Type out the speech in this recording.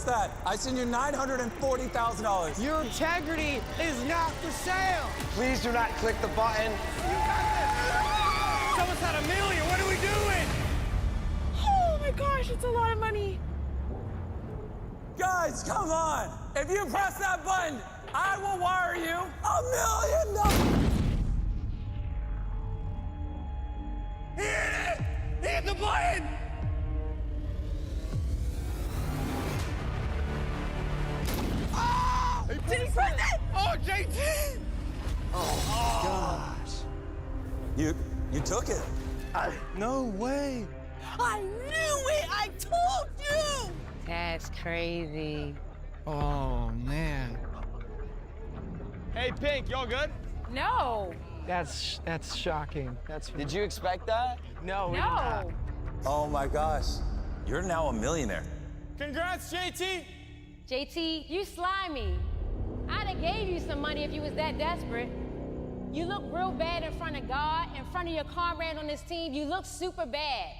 that. I send you $940,000. Your integrity is not for sale. Please do not click the button. You got this. Someone's had $1 million. What are we doing? Oh my gosh, it's a lot of money. Guys, come on. If you press that button, I will wire you $1 million. He hit it! He hit the button! Oh! Did he press it? Oh, JT! Oh, gosh. You took it. No way. I knew it! I told you! That's crazy. Oh, man. Hey, Pink, y'all good? No. That's shocking. Did you expect that? No, we did No. not. Oh my gosh. You're now a millionaire. Congrats, JT! JT, you slimy. I'd have gave you some money if you was that desperate. You look real bad in front of God, in front of your comrade on this team. You look super bad.